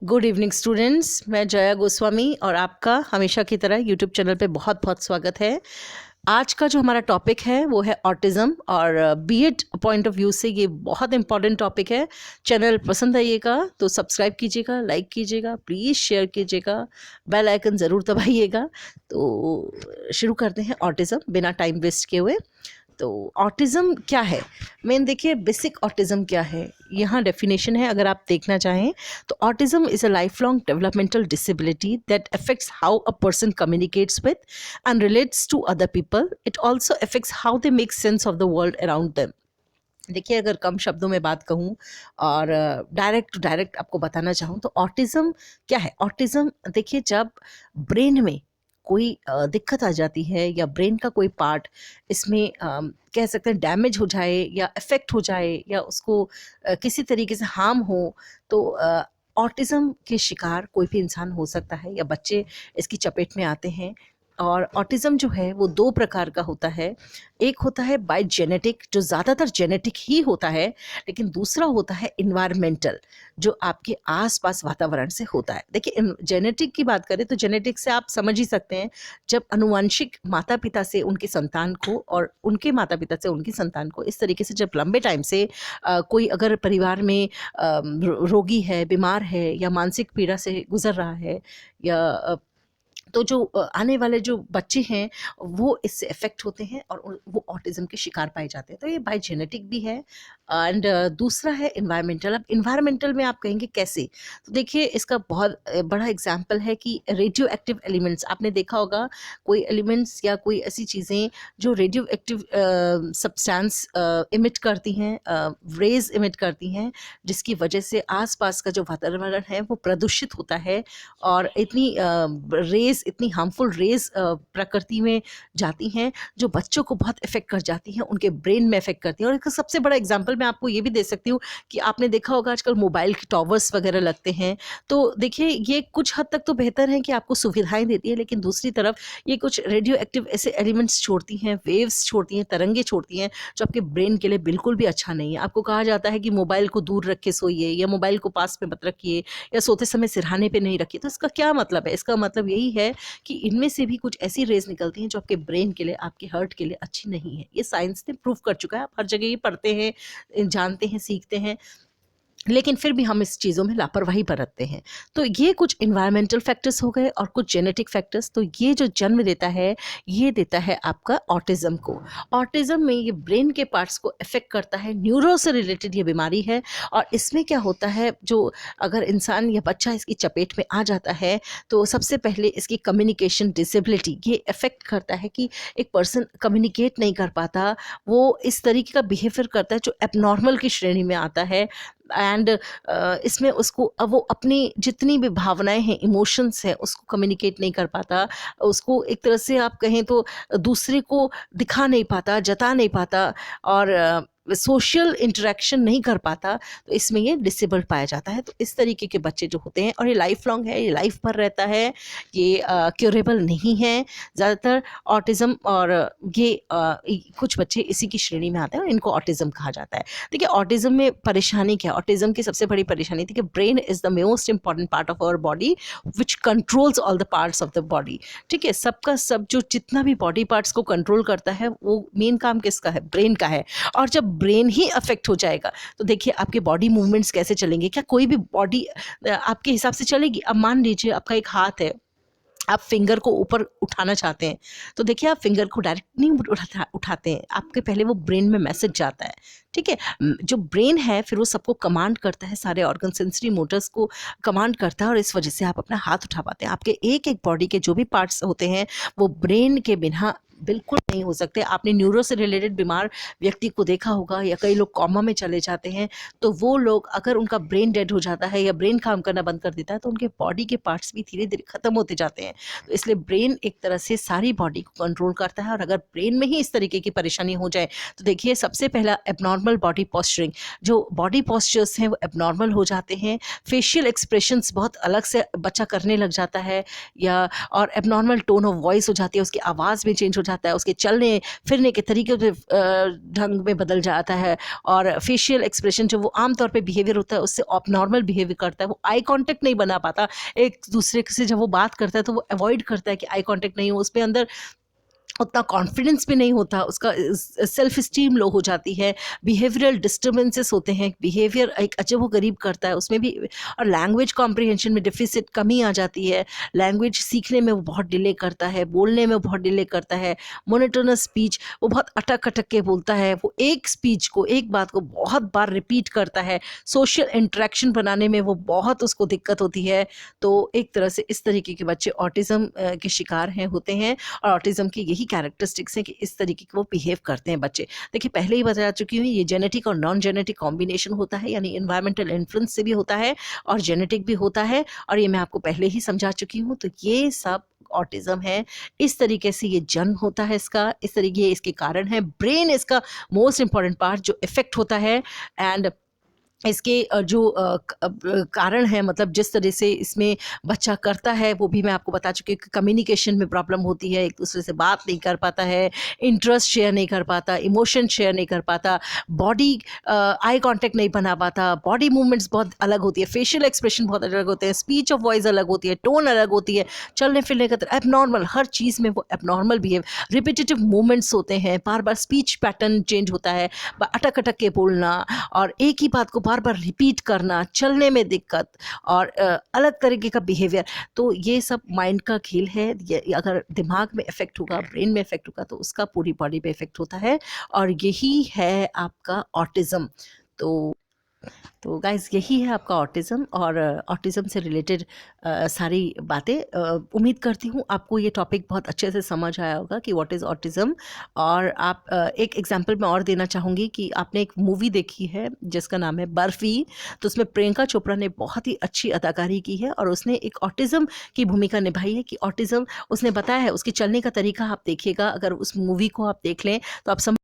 Good evening students, मैं जया गोस्वामी और आपका हमेशा की तरह यूट्यूब चैनल पे बहुत बहुत स्वागत है। आज का जो हमारा टॉपिक है वो है ऑटिज़म और बीएड पॉइंट ऑफ व्यू से ये बहुत इंपॉर्टेंट टॉपिक है। चैनल पसंद आइएगा तो सब्सक्राइब कीजिएगा, लाइक कीजिएगा, प्लीज़ शेयर कीजिएगा, बेल आइकन ज़रूर दबाइएगा। तो शुरू करते हैं ऑटिज़म बिना टाइम वेस्ट किए हुए। तो ऑटिज़म क्या है, मेन देखिए बेसिक ऑटिज़म क्या है, यहाँ डेफिनेशन है अगर आप देखना चाहें तो autism is a lifelong developmental disability that affects how a person communicates with and relates to other people. It also affects how they make sense of the world around them. देखिए, अगर कम शब्दों में बात कहूँ और direct to direct आपको बताना चाहूँ तो ऑटिज़म क्या है। ऑटिज़म देखिए, जब ब्रेन में कोई दिक्कत आ जाती है या ब्रेन का कोई पार्ट इसमें कह सकते हैं डैमेज हो जाए या अफेक्ट हो जाए या उसको किसी तरीके से हार्म हो, तो ऑटिज़म के शिकार कोई भी इंसान हो सकता है या बच्चे इसकी चपेट में आते हैं। और ऑटिज़म जो है वो दो प्रकार का होता है। एक होता है बाय जेनेटिक, जो ज़्यादातर जेनेटिक ही होता है, लेकिन दूसरा होता है इन्वायरमेंटल, जो आपके आसपास वातावरण से होता है। देखिए, जेनेटिक की बात करें तो जेनेटिक से आप समझ ही सकते हैं, जब अनुवांशिक माता पिता से उनकी संतान को और उनके माता पिता से उनकी संतान को इस तरीके से जब लंबे टाइम से कोई अगर परिवार में रोगी है, बीमार है या मानसिक पीड़ा से गुजर रहा है या तो जो आने वाले जो बच्चे हैं वो इससे अफेक्ट होते हैं और वो ऑटिज़म के शिकार पाए जाते हैं। तो ये बाय जेनेटिक भी है एंड दूसरा है इन्वायरमेंटल। अब इन्वायरमेंटल में आप कहेंगे कैसे, तो देखिए इसका बहुत बड़ा एग्जांपल है कि रेडियो एक्टिव एलिमेंट्स आपने देखा होगा। कोई एलिमेंट्स या कोई ऐसी चीज़ें जो रेडियो एक्टिव सब्सटेंस इमिट करती हैं, रेज इमिट करती हैं, जिसकी वजह से आसपास का जो वातावरण है वो प्रदूषित होता है और इतनी रेज, इतनी हार्मफुल रेज प्रकृति में जाती हैं जो बच्चों को बहुत इफेक्ट कर जाती हैं, उनके ब्रेन में इफेक्ट करती हैं। और इसका सबसे बड़ा एग्जांपल मैं आपको ये भी दे सकती हूँ कि आपने देखा होगा आजकल मोबाइल के टॉवर्स वगैरह लगते हैं। तो देखिए, ये कुछ हद तक तो बेहतर है कि आपको सुविधाएं देती है, लेकिन दूसरी तरफ ये कुछ रेडियो एक्टिव ऐसे एलिमेंट्स छोड़ती हैं, वेव्स छोड़ती हैं, तरंगे छोड़ती हैं, जो आपके ब्रेन के लिए बिल्कुल भी अच्छा नहीं है। आपको कहा जाता है कि मोबाइल को दूर रख के सोइए या मोबाइल को पास में मत रखिए या सोते समय सिरहाने पे नहीं रखिए। तो इसका क्या मतलब है? इसका मतलब यही है कि इनमें से भी कुछ ऐसी रेज निकलती हैं जो आपके ब्रेन के लिए, आपके हार्ट के लिए अच्छी नहीं है। ये साइंस ने प्रूव कर चुका है, आप हर जगह ये पढ़ते हैं, जानते हैं, सीखते हैं, लेकिन फिर भी हम इस चीज़ों में लापरवाही बरतते हैं। तो ये कुछ इन्वायरमेंटल फैक्टर्स हो गए और कुछ जेनेटिक फैक्टर्स। तो ये जो जन्म देता है, ये देता है आपका ऑटिज़म को। ऑटिज़म में ये ब्रेन के पार्ट्स को अफेक्ट करता है, न्यूरो से रिलेटेड ये बीमारी है। और इसमें क्या होता है, जो अगर इंसान या बच्चा इसकी चपेट में आ जाता है तो सबसे पहले इसकी कम्युनिकेशन डिसेबिलिटी ये अफेक्ट करता है कि एक पर्सन कम्युनिकेट नहीं कर पाता, वो इस तरीके का बिहेवियर करता है जो एबनॉर्मल की श्रेणी में आता है। एंड इसमें उसको अब वो अपनी जितनी भी भावनाएं हैं, इमोशंस हैं, उसको कम्युनिकेट नहीं कर पाता, उसको एक तरह से आप कहें तो दूसरे को दिखा नहीं पाता, जता नहीं पाता और सोशल इंटरेक्शन नहीं कर पाता। तो इसमें ये डिसेबल्ड पाया जाता है। तो इस तरीके के बच्चे जो होते हैं, और ये लाइफ लॉन्ग है, ये लाइफ भर रहता है, ये क्योरेबल नहीं है ज़्यादातर ऑटिज़म। और ये कुछ बच्चे इसी की श्रेणी में आते हैं और इनको ऑटिज़म कहा जाता है। देखिए, ऑटिज़म में परेशानी क्या है? ऑटिज़म की सबसे बड़ी परेशानी थी कि brain is the most important part of our body which controls all the parts of the body. ठीक है, सबका सब जो जितना भी बॉडी पार्ट्स को कंट्रोल करता है वो मेन काम किसका है? ब्रेन का है। और जब ब्रेन ही अफेक्ट हो जाएगा तो देखिए आपके बॉडी मूवमेंट्स कैसे चलेंगे? क्या कोई भी बॉडी आपके हिसाब से चलेगी? अब मान लीजिए आपका एक हाथ है, आप फिंगर को ऊपर उठाना चाहते हैं, तो देखिए आप फिंगर को डायरेक्ट नहीं उठाते हैं, आपके पहले वो ब्रेन में मैसेज जाता है। ठीक है, जो ब्रेन है फिर वो सबको कमांड करता है, सारे ऑर्गन सेंसरी मोटर्स को कमांड करता है और इस वजह से आप अपना हाथ उठा पाते हैं। आपके एक एक बॉडी के जो भी पार्ट्स होते हैं वो ब्रेन के बिना बिल्कुल नहीं हो सकते। आपने न्यूरो से रिलेटेड बीमार व्यक्ति को देखा होगा या कई लोग कॉमा में चले जाते हैं, तो वो लोग अगर उनका ब्रेन डेड हो जाता है या ब्रेन काम करना बंद कर देता है तो उनके बॉडी के पार्ट्स भी धीरे धीरे खत्म होते जाते हैं। तो इसलिए ब्रेन एक तरह से सारी बॉडी को कंट्रोल करता है और अगर ब्रेन में ही इस तरीके की परेशानी हो जाए तो देखिए सबसे पहला एबनॉर्मल एबनॉर्मल बॉडी पॉस्चरिंग, जो बॉडी पॉस्चर्स हैं वो एबनॉर्मल हो जाते हैं, फेशियल एक्सप्रेशंस बहुत अलग से बच्चा करने लग जाता है, या और एबनॉर्मल टोन ऑफ वॉइस हो जाती है, उसकी आवाज़ में चेंज हो जाता है, उसके चलने फिरने के तरीके पे ढंग में बदल जाता है, और फेशियल एक्सप्रेशन जो वो आमतौर पे बिहेवियर होता है उससे ऑबनॉर्मल बिहेवियर करता है, वो आई कांटेक्ट नहीं बना पाता एक दूसरे से, जब वो बात करता है तो वो अवॉइड करता है कि आई कांटेक्ट नहीं हो, उसके अंदर उतना कॉन्फिडेंस भी नहीं होता, उसका सेल्फ इस्टीम लो हो जाती है, बिहेवियरल डिस्टर्बेंसेस होते हैं, बिहेवियर एक अजब व गरीब करता है उसमें भी, और लैंग्वेज कॉम्प्रिहेंशन में डिफिसिट कमी आ जाती है, लैंग्वेज सीखने में वो बहुत डिले करता है, बोलने में बहुत डिले करता है, मोनोटोनस स्पीच, वो बहुत अटक अटक के बोलता है, वो एक स्पीच को, एक बात को बहुत बार रिपीट करता है, सोशल इंटरेक्शन बनाने में वो बहुत उसको दिक्कत होती है। तो एक तरह से इस तरीके के बच्चे ऑटिज़म के शिकार हैं, होते हैं, और ऑटिज़म की यही कैरेक्टरिस्टिक्स हैं कि इस तरीके के वो बिहेव करते हैं बच्चे। देखिए पहले ही बता चुकी हूँ, ये जेनेटिक और नॉन जेनेटिक कॉम्बिनेशन होता है, यानी इन्वायरमेंटल इन्फ्लुएंस से भी होता है और जेनेटिक भी होता है, और ये मैं आपको पहले ही समझा चुकी हूँ। तो ये सब ऑटिज़म है, इस तरीके से ये जन्म होता है इसका, इस तरीके ये इसके कारण है। ब्रेन इसका मोस्ट इंपॉर्टेंट पार्ट जो इफेक्ट होता है, एंड इसके जो कारण है, मतलब जिस तरह से इसमें बच्चा करता है वो भी मैं आपको बता चुकी हूँ कि कम्युनिकेशन में प्रॉब्लम होती है, एक दूसरे से बात नहीं कर पाता है, इंटरेस्ट शेयर नहीं कर पाता, इमोशन शेयर नहीं कर पाता, बॉडी आई कांटेक्ट नहीं बना पाता, बॉडी मूवमेंट्स बहुत अलग होती है, फेशियल एक्सप्रेशन बहुत अलग होते हैं, स्पीच ऑफ वॉइस अलग होती है, टोन अलग होती है, चलने फिरने का एबनॉर्मल, हर चीज़ में वो एबनॉर्मल बिहेव, रिपीटेटिव मूवमेंट्स होते हैं, बार बार स्पीच पैटर्न चेंज होता है, अटक अटक के बोलना और एक ही बात को बार बार रिपीट करना, चलने में दिक्कत और अलग तरीके का बिहेवियर। तो ये सब माइंड का खेल है, ये अगर दिमाग में इफेक्ट होगा, ब्रेन में इफेक्ट होगा, तो उसका पूरी बॉडी पे इफेक्ट होता है, और यही है आपका ऑटिज़म। तो गाइज़ यही है आपका ऑटिज़म, और ऑटिज़म से रिलेटेड सारी बातें। उम्मीद करती हूँ आपको ये टॉपिक बहुत अच्छे से समझ आया होगा कि व्हाट इज़ ऑटिज़म। और आप एक एग्जांपल मैं और देना चाहूँगी कि आपने एक मूवी देखी है जिसका नाम है बर्फ़ी, तो उसमें प्रियंका चोपड़ा ने बहुत ही अच्छी अदाकारी की है, और उसने एक ऑटिज़म की भूमिका निभाई है कि ऑटिज़म उसने बताया है, उसके चलने का तरीका आप देखिएगा, अगर उस मूवी को आप देख लें तो आप